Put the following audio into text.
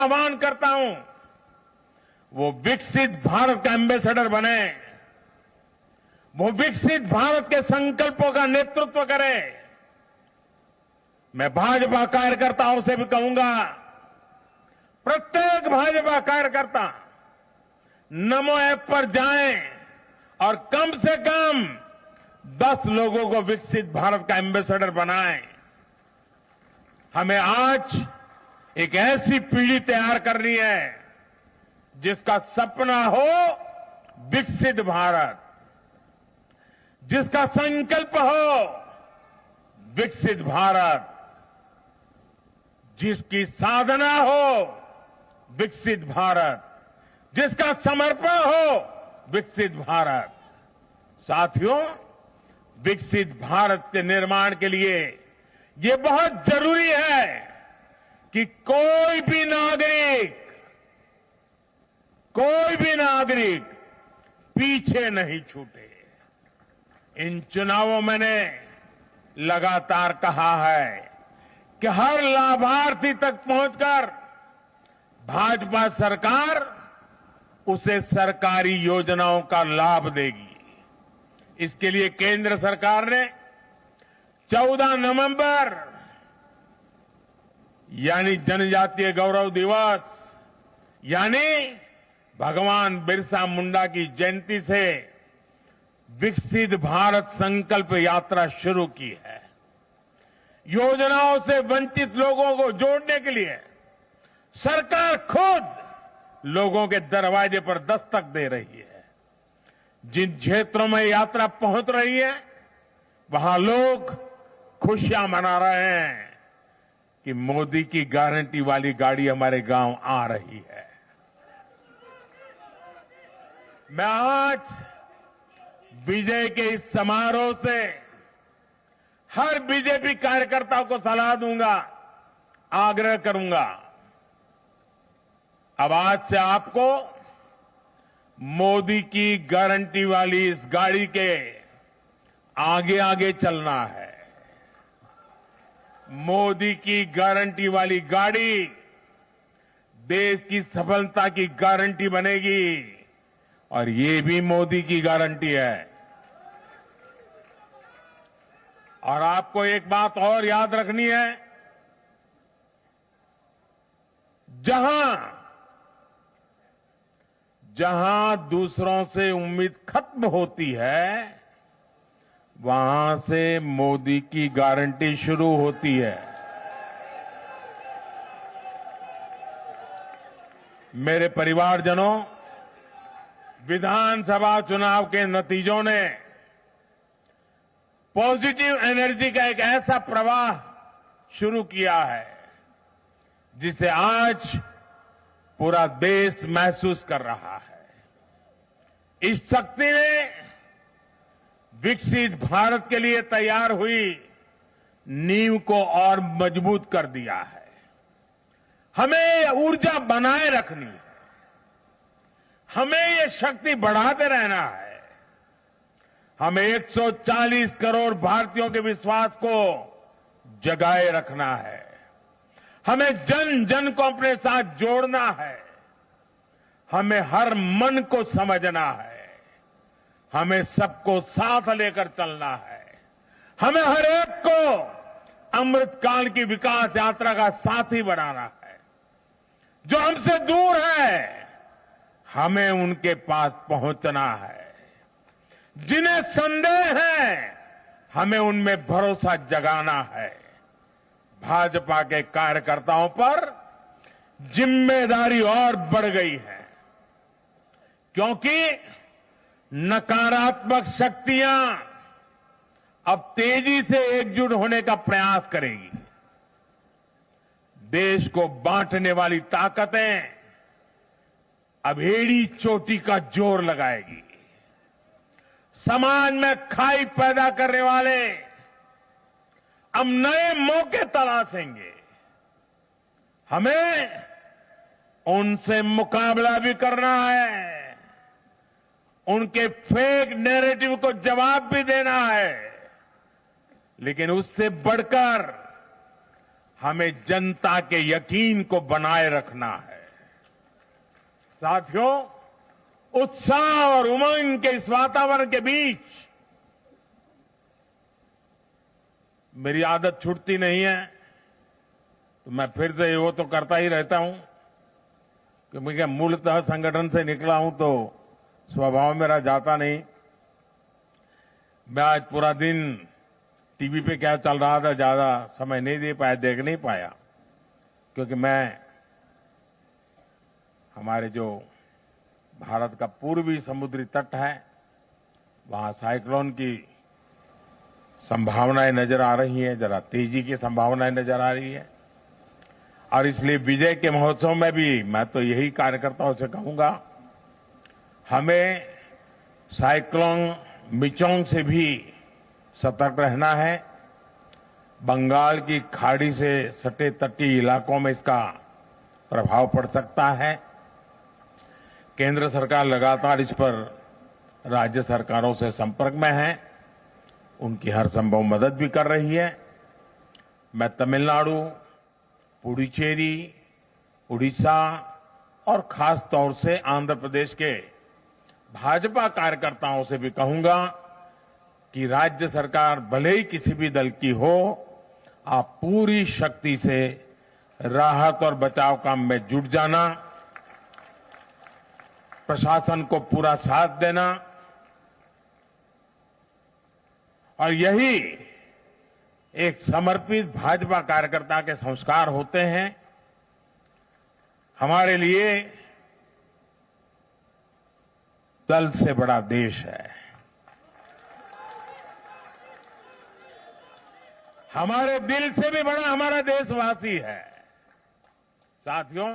आह्वान करता हूं वो विकसित भारत का एम्बेसडर बने, वो विकसित भारत के संकल्पों का नेतृत्व करे। मैं भाजपा कार्यकर्ताओं से भी कहूंगा, प्रत्येक भाजपा कार्यकर्ता नमो ऐप पर जाएं और कम से कम 10 लोगों को विकसित भारत का एम्बेसडर बनाएं। हमें आज एक ऐसी पीढ़ी तैयार करनी है जिसका सपना हो विकसित भारत, जिसका संकल्प हो विकसित भारत, जिसकी साधना हो विकसित भारत, जिसका समर्पण हो विकसित भारत। साथियों, विकसित भारत के निर्माण के लिए ये बहुत जरूरी है कि कोई भी नागरिक पीछे नहीं छूटे। इन चुनावों मैंने लगातार कहा है कि हर लाभार्थी तक पहुंचकर भाजपा सरकार उसे सरकारी योजनाओं का लाभ देगी। इसके लिए केंद्र सरकार ने 14 नवंबर यानी जनजातीय गौरव दिवस यानी भगवान बिरसा मुंडा की जयंती से विकसित भारत संकल्प यात्रा शुरू की है। योजनाओं से वंचित लोगों को जोड़ने के लिए सरकार खुद लोगों के दरवाजे पर दस्तक दे रही है। जिन क्षेत्रों में यात्रा पहुंच रही है वहां लोग खुशियां मना रहे हैं कि मोदी की गारंटी वाली गाड़ी हमारे गांव आ रही है। मैं आज विजय के इस समारोह से हर बीजेपी कार्यकर्ता को सलाह दूंगा, आग्रह करूंगा, अब आज से आपको मोदी की गारंटी वाली इस गाड़ी के आगे आगे चलना है। मोदी की गारंटी वाली गाड़ी देश की सफलता की गारंटी बनेगी और ये भी मोदी की गारंटी है। और आपको एक बात और याद रखनी है, जहां दूसरों से उम्मीद खत्म होती है वहां से मोदी की गारंटी शुरू होती है। मेरे परिवारजनों, विधानसभा चुनाव के नतीजों ने पॉजिटिव एनर्जी का एक ऐसा प्रवाह शुरू किया है जिसे आज पूरा देश महसूस कर रहा है। इस शक्ति ने विकसित भारत के लिए तैयार हुई नींव को और मजबूत कर दिया है। हमें ये ऊर्जा बनाए रखनी है, हमें ये शक्ति बढ़ाते रहना है। हमें 140 करोड़ भारतीयों के विश्वास को जगाए रखना है। हमें जन जन को अपने साथ जोड़ना है। हमें हर मन को समझना है। हमें सबको साथ लेकर चलना है। हमें हर एक को अमृतकाल की विकास यात्रा का साथी बनाना है। जो हमसे दूर है हमें उनके पास पहुंचना है। जिन्हें संदेह है हमें उनमें भरोसा जगाना है। भाजपा के कार्यकर्ताओं पर जिम्मेदारी और बढ़ गई है, क्योंकि नकारात्मक शक्तियां अब तेजी से एकजुट होने का प्रयास करेगी। देश को बांटने वाली ताकतें अब एड़ी चोटी का जोर लगाएगी। समाज में खाई पैदा करने वाले अब नए मौके तलाशेंगे। हमें उनसे मुकाबला भी करना है, उनके फेक नैरेटिव को जवाब भी देना है, लेकिन उससे बढ़कर हमें जनता के यकीन को बनाए रखना है। साथियों, उत्साह और उमंग के इस वातावरण के बीच मेरी आदत छूटती नहीं है, तो मैं फिर से वो तो करता ही रहता हूं कि मैं मूलतः संगठन से निकला हूं तो स्वभाव मेरा जाता नहीं। मैं आज पूरा दिन टीवी पे क्या चल रहा था ज्यादा समय नहीं दे पाया, देख नहीं पाया, क्योंकि मैं हमारे जो भारत का पूर्वी समुद्री तट है वहां साइक्लोन की संभावनाएं नजर आ रही हैं, जरा तेजी की संभावनाएं नजर आ रही है। और इसलिए विजय के महोत्सव में भी मैं तो यही कार्यकर्ताओं से कहूंगा, हमें साइक्लोन मिचोंग से भी सतर्क रहना है। बंगाल की खाड़ी से सटे तटीय इलाकों में इसका प्रभाव पड़ सकता है। केंद्र सरकार लगातार इस पर राज्य सरकारों से संपर्क में है, उनकी हर संभव मदद भी कर रही है। मैं तमिलनाडु, पुडुचेरी, उड़ीसा और खास तौर से आंध्र प्रदेश के भाजपा कार्यकर्ताओं से भी कहूंगा कि राज्य सरकार भले ही किसी भी दल की हो, आप पूरी शक्ति से राहत और बचाव काम में जुट जाना, प्रशासन को पूरा साथ देना, और यही एक समर्पित भाजपा कार्यकर्ता के संस्कार होते हैं। हमारे लिए दल से बड़ा देश है, हमारे दिल से भी बड़ा हमारा देशवासी है। साथियों,